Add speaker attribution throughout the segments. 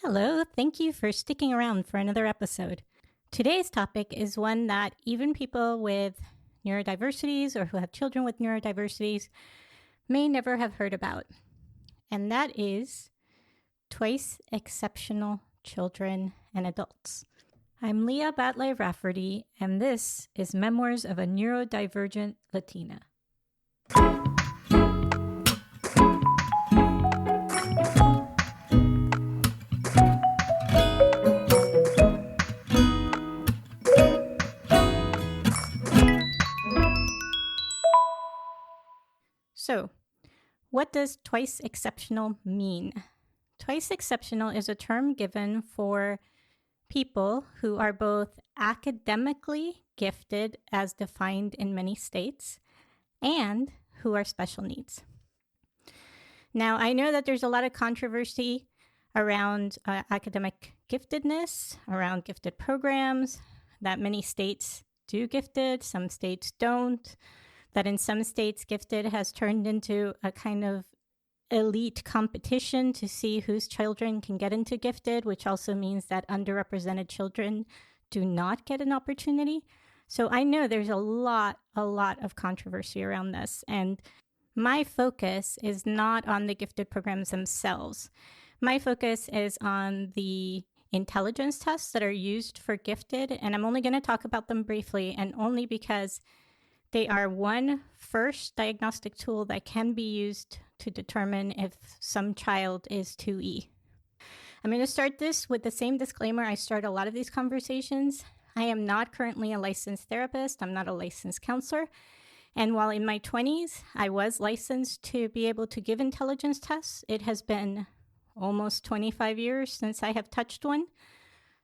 Speaker 1: Hello, thank you for sticking around for another episode. Today's topic is one that even people with neurodiversities or who have children with neurodiversities may never have heard about, and that is twice exceptional children and adults. I'm Leah Batlle-Rafferty, and this is Memoirs of a Neurodivergent Latina. So, what does twice exceptional mean? Twice exceptional is a term given for people who are both academically gifted as defined in many states and who are special needs. Now, I know that there's a lot of controversy around academic giftedness, around gifted programs, that many states do gifted, some states don't, that in some states gifted has turned into a kind of elite competition to see whose children can get into gifted, which also means that underrepresented children do not get an opportunity. So I know there's a lot of controversy around this. And my focus is not on the gifted programs themselves. My focus is on the intelligence tests that are used for gifted. And I'm only going to talk about them briefly, and only because they are one first diagnostic tool that can be used to determine if some child is 2E. I'm going to start this with the same disclaimer I start a lot of these conversations. I am not currently a licensed therapist. I'm not a licensed counselor. And while in my 20s, I was licensed to be able to give intelligence tests, it has been almost 25 years since I have touched one.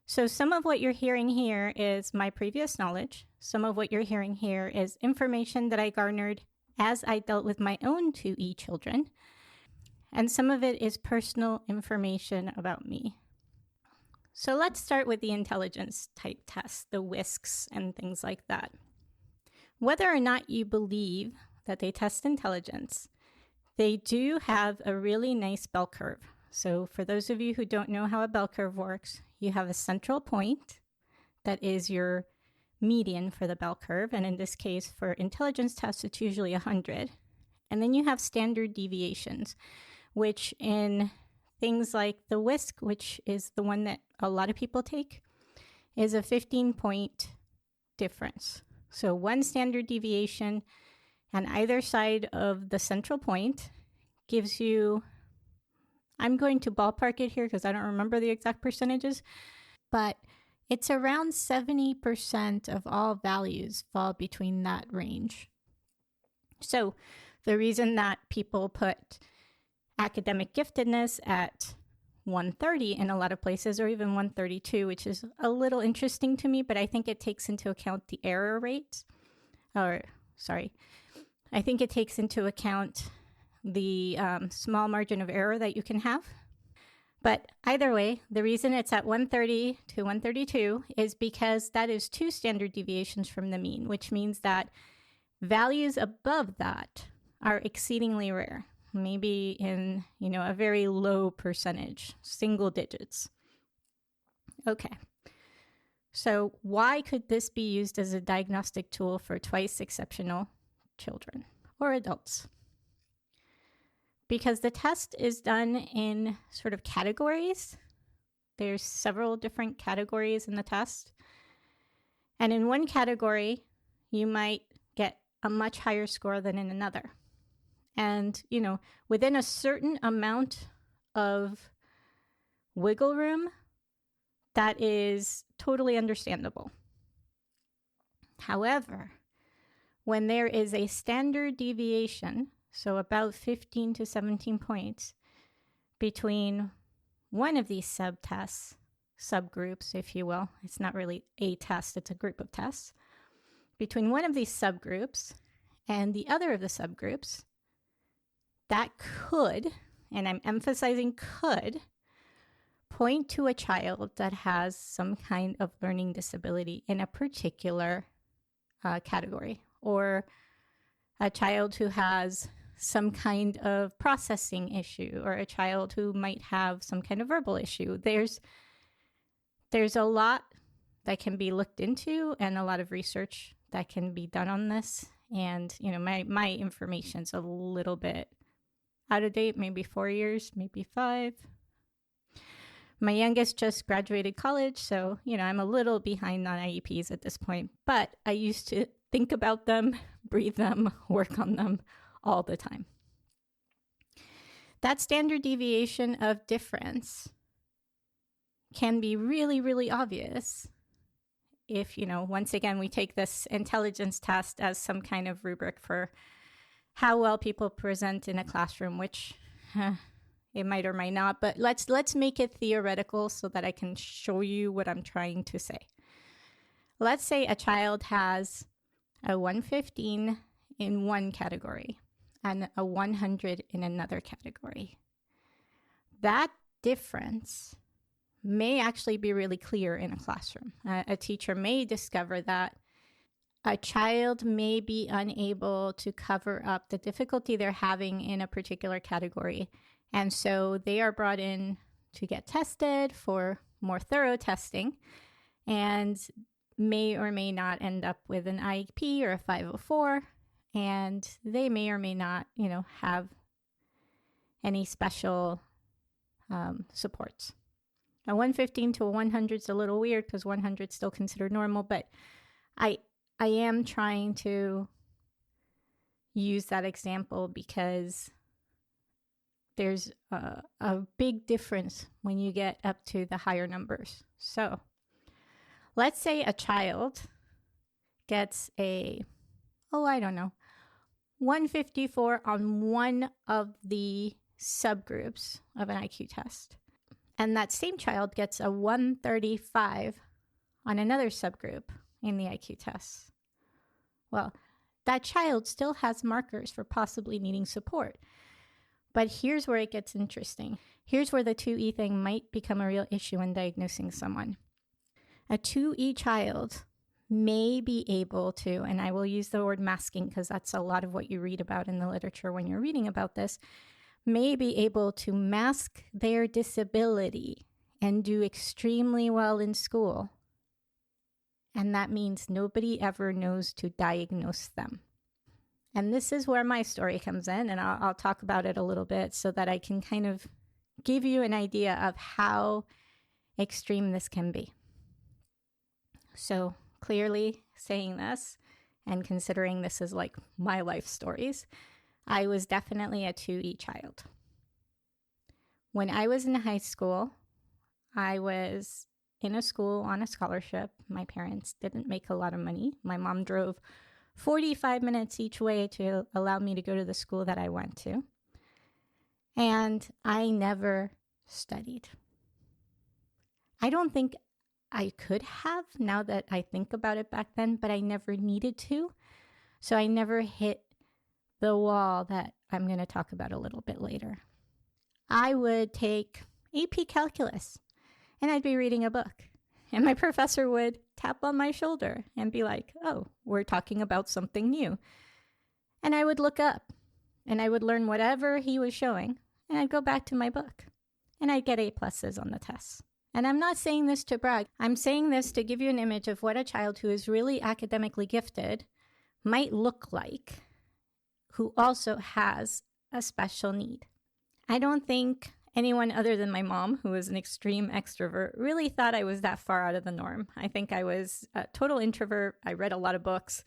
Speaker 1: So some of what you're hearing here is my previous knowledge. Some of what you're hearing here is information that I garnered as I dealt with my own 2E children. And some of it is personal information about me. So let's start with the intelligence type tests, the WISCs and things like that. Whether or not you believe that they test intelligence, they do have a really nice bell curve. So for those of you who don't know how a bell curve works, you have a central point that is your median for the bell curve. And in this case, for intelligence tests, it's usually 100. And then you have standard deviations, which in things like the WISC, which is the one that a lot of people take, is a 15-point difference. So one standard deviation on either side of the central point gives you, I'm going to ballpark it here because I don't remember the exact percentages, but it's around 70% of all values fall between that range. So the reason that people put academic giftedness at 130 in a lot of places, or even 132, which is a little interesting to me, but I think it takes into account the error rate. I think it takes into account the small margin of error that you can have. But either way, the reason it's at 130 to 132 is because that is 2 standard deviations from the mean, which means that values above that are exceedingly rare, maybe in, a very low percentage, single digits. Okay. So why could this be used as a diagnostic tool for twice exceptional children or adults? Because the test is done in sort of categories. There's several different categories in the test. And in one category, you might get a much higher score than in another. And, within a certain amount of wiggle room, that is totally understandable. However, when there is a standard deviation, so about 15 to 17 points, between one of these subtests, subgroups, if you will, it's not really a test, it's a group of tests, between one of these subgroups and the other of the subgroups, that could, and I'm emphasizing could, point to a child that has some kind of learning disability in a particular category, or a child who has some kind of processing issue, or a child who might have some kind of verbal issue. There's a lot that can be looked into and a lot of research that can be done on this. And, my information's a little bit out of date, maybe 4 years, maybe 5. My youngest just graduated college, so, I'm a little behind on IEPs at this point, but I used to think about them, breathe them, work on them all the time. That standard deviation of difference can be really, really obvious if, once again, we take this intelligence test as some kind of rubric for how well people present in a classroom, which it might or might not, but let's make it theoretical so that I can show you what I'm trying to say. Let's say a child has a 115 in one category and a 100 in another category. That difference may actually be really clear in a classroom. A teacher may discover that a child may be unable to cover up the difficulty they're having in a particular category. And so they are brought in to get tested for more thorough testing and may or may not end up with an IEP or a 504. And they may or may not, have any special supports. A 115 to a 100 is a little weird because 100 is still considered normal, but I am trying to use that example because there's a big difference when you get up to the higher numbers. So let's say a child gets 154 on one of the subgroups of an IQ test. And that same child gets a 135 on another subgroup in the IQ test. Well, that child still has markers for possibly needing support. But here's where it gets interesting. Here's where the 2E thing might become a real issue when diagnosing someone. A 2E child may be able to, and I will use the word masking because that's a lot of what you read about in the literature when you're reading about this, may be able to mask their disability and do extremely well in school. And that means nobody ever knows to diagnose them. And this is where my story comes in, and I'll talk about it a little bit so that I can kind of give you an idea of how extreme this can be. So clearly saying this and considering this is like my life stories, I was definitely a 2E child. When I was in high school, I was in a school on a scholarship. My parents didn't make a lot of money. My mom drove 45 minutes each way to allow me to go to the school that I went to. And I never studied. I don't think I could have now that I think about it back then, but I never needed to. So I never hit the wall that I'm going to talk about a little bit later. I would take AP Calculus and I'd be reading a book. And my professor would tap on my shoulder and be like, oh, we're talking about something new. And I would look up and I would learn whatever he was showing. And I'd go back to my book and I'd get A+ on the tests. And I'm not saying this to brag. I'm saying this to give you an image of what a child who is really academically gifted might look like, who also has a special need. I don't think anyone other than my mom, who was an extreme extrovert, really thought I was that far out of the norm. I think I was a total introvert. I read a lot of books.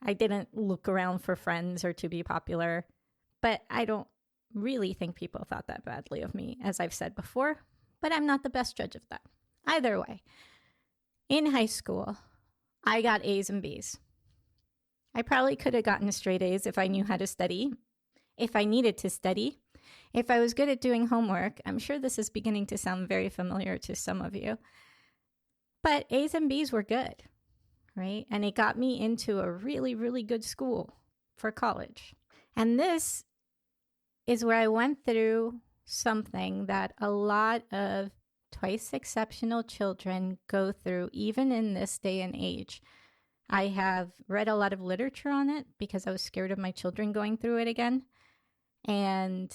Speaker 1: I didn't look around for friends or to be popular. But I don't really think people thought that badly of me, as I've said before. But I'm not the best judge of that. Either way, in high school, I got A's and B's. I probably could have gotten straight A's if I knew how to study, if I needed to study. If I was good at doing homework. I'm sure this is beginning to sound very familiar to some of you. But A's and B's were good, right? And it got me into a really, really good school for college. And this is where I went through something that a lot of twice exceptional children go through, even in this day and age. I have read a lot of literature on it because I was scared of my children going through it again. And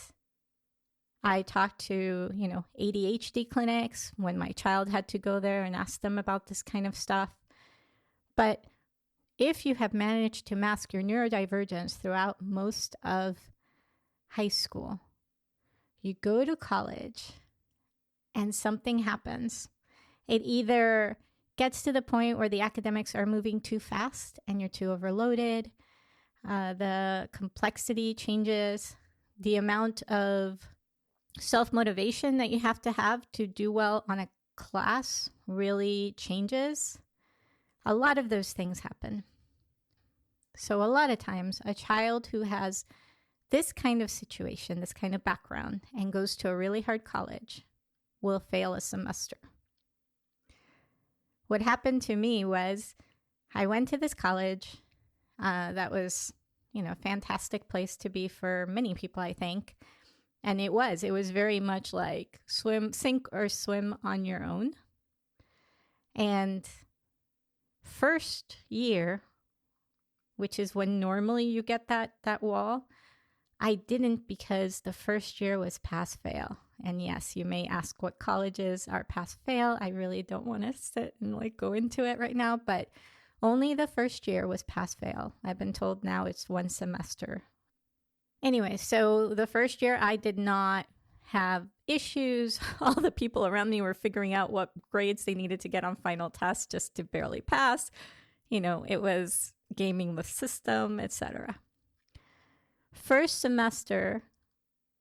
Speaker 1: I talked to, ADHD clinics when my child had to go there and ask them about this kind of stuff. But if you have managed to mask your neurodivergence throughout most of high school, you go to college and something happens. It either gets to the point where the academics are moving too fast and you're too overloaded, the complexity changes, the amount of self-motivation that you have to do well on a class really changes. A lot of those things happen. So a lot of times, a child who has this kind of situation, this kind of background, and goes to a really hard college will fail a semester. What happened to me was I went to this college that was, a fantastic place to be for many people, I think. And it was very much like sink or swim on your own. And first year, which is when normally you get that wall, I didn't, because the first year was pass fail. And yes, you may ask what colleges are pass fail. I really don't want to sit and go into it right now, but only the first year was pass fail. I've been told now it's one semester. Anyway, so the first year I did not have issues. All the people around me were figuring out what grades they needed to get on final tests just to barely pass. It was gaming the system, etc. First semester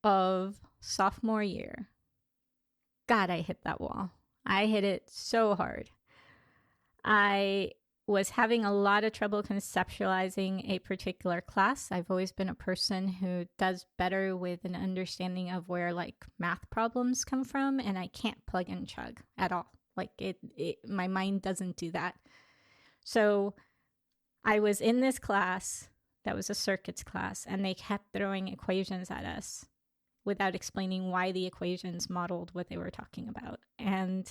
Speaker 1: of sophomore year, God, I hit that wall. I hit it so hard. I was having a lot of trouble conceptualizing a particular class. I've always been a person who does better with an understanding of where math problems come from, and I can't plug and chug at all. My mind doesn't do that. So I was in this class that was a circuits class, and they kept throwing equations at us without explaining why the equations modeled what they were talking about. And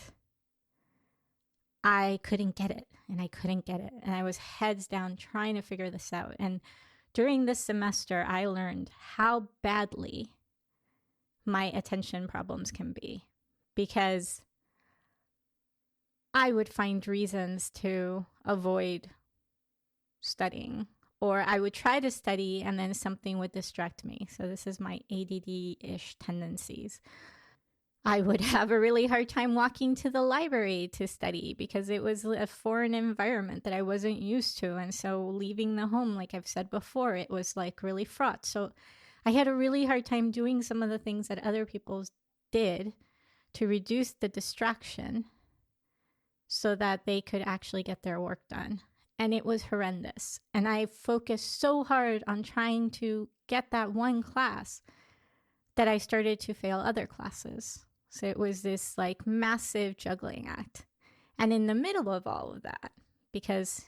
Speaker 1: I couldn't get it, and I couldn't get it. And I was heads down trying to figure this out. And during this semester, I learned how badly my attention problems can be, because I would find reasons to avoid studying, or I would try to study and then something would distract me. So this is my ADD-ish tendencies. I would have a really hard time walking to the library to study because it was a foreign environment that I wasn't used to. And so leaving the home, like I've said before, it was really fraught. So I had a really hard time doing some of the things that other people did to reduce the distraction so that they could actually get their work done. And it was horrendous. And I focused so hard on trying to get that one class that I started to fail other classes. So it was this massive juggling act. And in the middle of all of that, because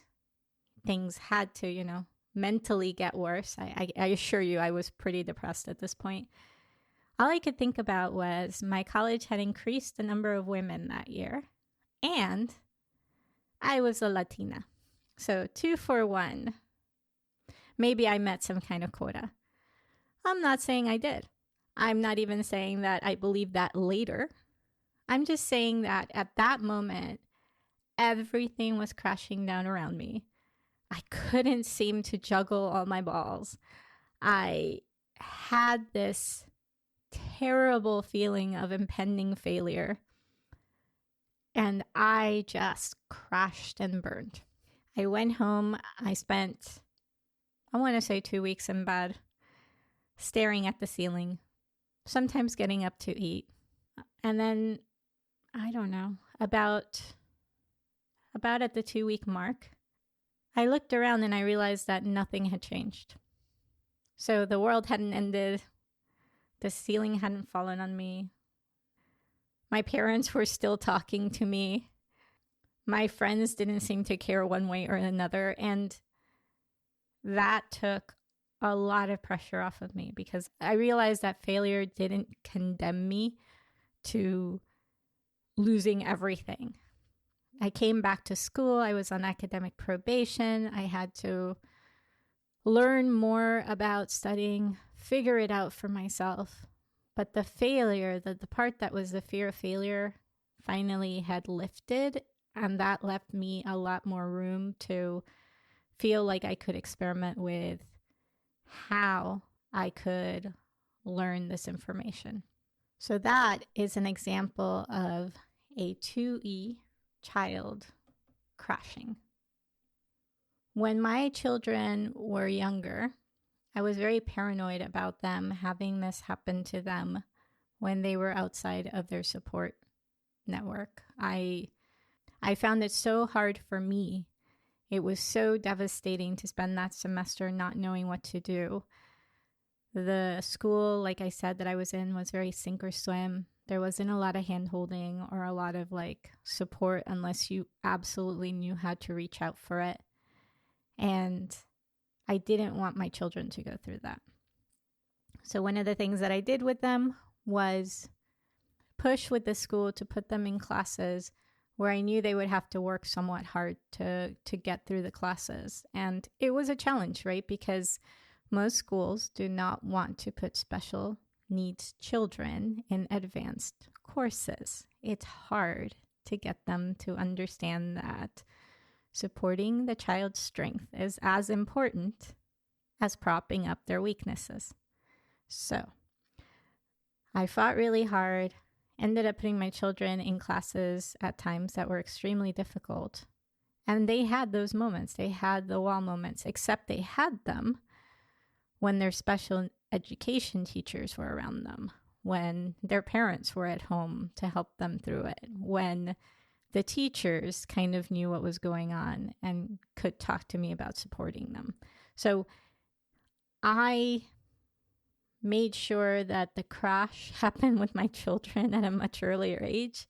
Speaker 1: things had to, mentally get worse, I assure you I was pretty depressed at this point. All I could think about was my college had increased the number of women that year, and I was a Latina. So 2 for 1. Maybe I met some kind of quota. I'm not saying I did. I'm not even saying that I believe that later. I'm just saying that at that moment, everything was crashing down around me. I couldn't seem to juggle all my balls. I had this terrible feeling of impending failure. And I just crashed and burned. I went home. I spent, I want to say 2 weeks in bed, staring at the ceiling, sometimes getting up to eat. And then, I don't know, about at the 2-week mark, I looked around and I realized that nothing had changed. So the world hadn't ended. The ceiling hadn't fallen on me. My parents were still talking to me. My friends didn't seem to care one way or another. And that took a lot of pressure off of me because I realized that failure didn't condemn me to losing everything. I came back to school. I was on academic probation. I had to learn more about studying figure it out for myself. But the failure, the part that was the fear of failure, finally had lifted. And that left me a lot more room to feel like I could experiment with how I could learn this information. So that is an example of a 2E child crashing. When my children were younger, I was very paranoid about them having this happen to them when they were outside of their support network. I found it so hard for me. It was so devastating to spend that semester not knowing what to do. The school, like I said, that I was in was very sink or swim. There wasn't a lot of hand-holding or a lot of support unless you absolutely knew how to reach out for it. And I didn't want my children to go through that. So one of the things that I did with them was push with the school to put them in classes where I knew they would have to work somewhat hard to get through the classes. And it was a challenge, right? Because most schools do not want to put special needs children in advanced courses. It's hard to get them to understand that supporting the child's strength is as important as propping up their weaknesses. So I fought really hard, ended up putting my children in classes at times that were extremely difficult. And they had those moments. They had the wall moments, except they had them when their special education teachers were around them, when their parents were at home to help them through it, when the teachers kind of knew what was going on and could talk to me about supporting them. So I made sure that the crash happened with my children at a much earlier age,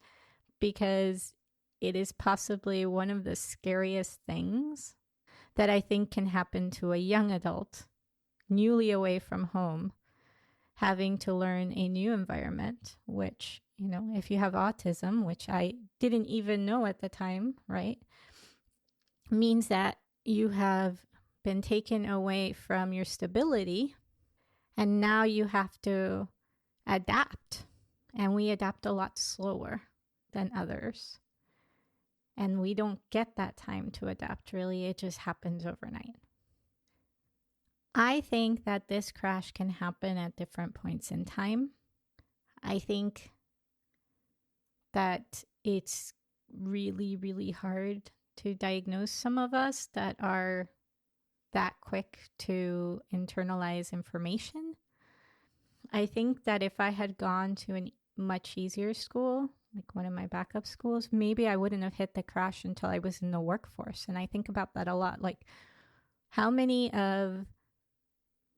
Speaker 1: because it is possibly one of the scariest things that I think can happen to a young adult, newly away from home, having to learn a new environment, which, if you have autism, which I didn't even know at the time, right, means that you have been taken away from your stability, and now you have to adapt. And we adapt a lot slower than others. And we don't get that time to adapt, really. It just happens overnight. I think that this crash can happen at different points in time. I think that it's really, really hard to diagnose some of us that are that quick to internalize information. I think that if I had gone to a much easier school, like one of my backup schools, maybe I wouldn't have hit the crash until I was in the workforce. And I think about that a lot. Like, how many of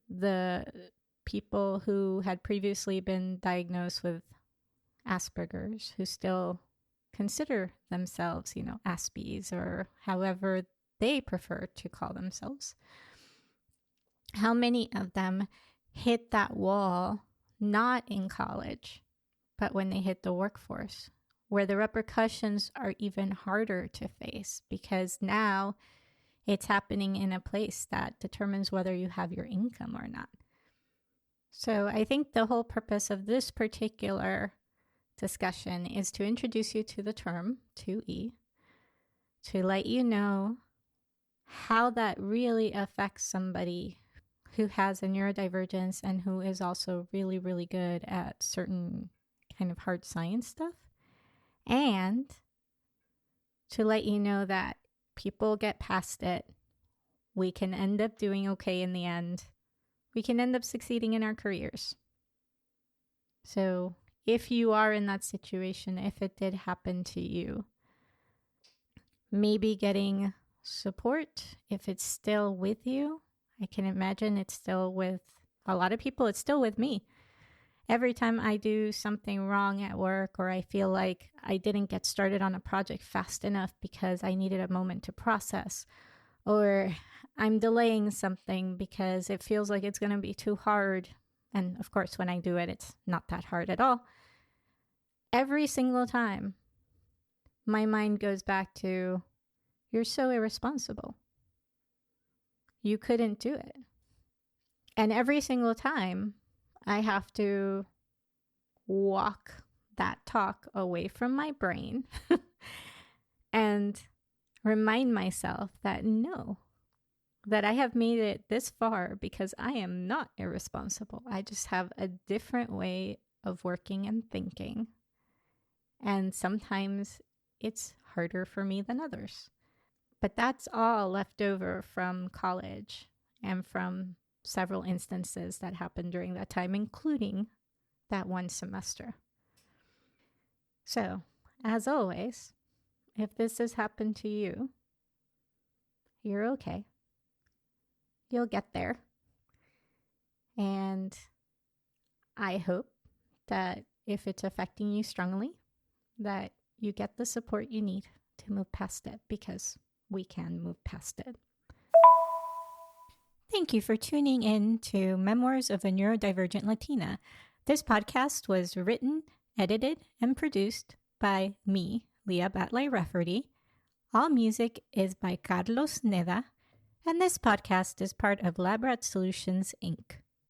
Speaker 1: the people who had previously been diagnosed with Asperger's, who still consider themselves, Aspies, or however they prefer to call themselves, how many of them hit that wall not in college, but when they hit the workforce, where the repercussions are even harder to face, because now it's happening in a place that determines whether you have your income or not. So I think the whole purpose of this particular discussion is to introduce you to the term 2E, to let you know how that really affects somebody who has a neurodivergence and who is also really, really good at certain kind of hard science stuff. And to let you know that people get past it. We can end up doing okay in the end. We can end up succeeding in our careers. So if you are in that situation, if it did happen to you, maybe getting support, if it's still with you. I can imagine it's still with a lot of people. It's still with me. Every time I do something wrong at work, or I feel like I didn't get started on a project fast enough because I needed a moment to process, or I'm delaying something because it feels like it's going to be too hard. And of course, when I do it, it's not that hard at all. Every single time, my mind goes back to, you're so irresponsible. You couldn't do it. And every single time I have to walk that talk away from my brain and remind myself that no, that I have made it this far because I am not irresponsible. I just have a different way of working and thinking. And sometimes it's harder for me than others. But that's all left over from college and from several instances that happened during that time, including that one semester. So, as always, if this has happened to you, you're okay. You'll get there. And I hope that if it's affecting you strongly, that you get the support you need to move past it, because we can move past it. Thank you for tuning in to Memoirs of a Neurodivergent Latina. This podcast was written, edited, and produced by me, Leah Batlle-Rafferty. All music is by Carlos Neda, and this podcast is part of Labrat Solutions, Inc.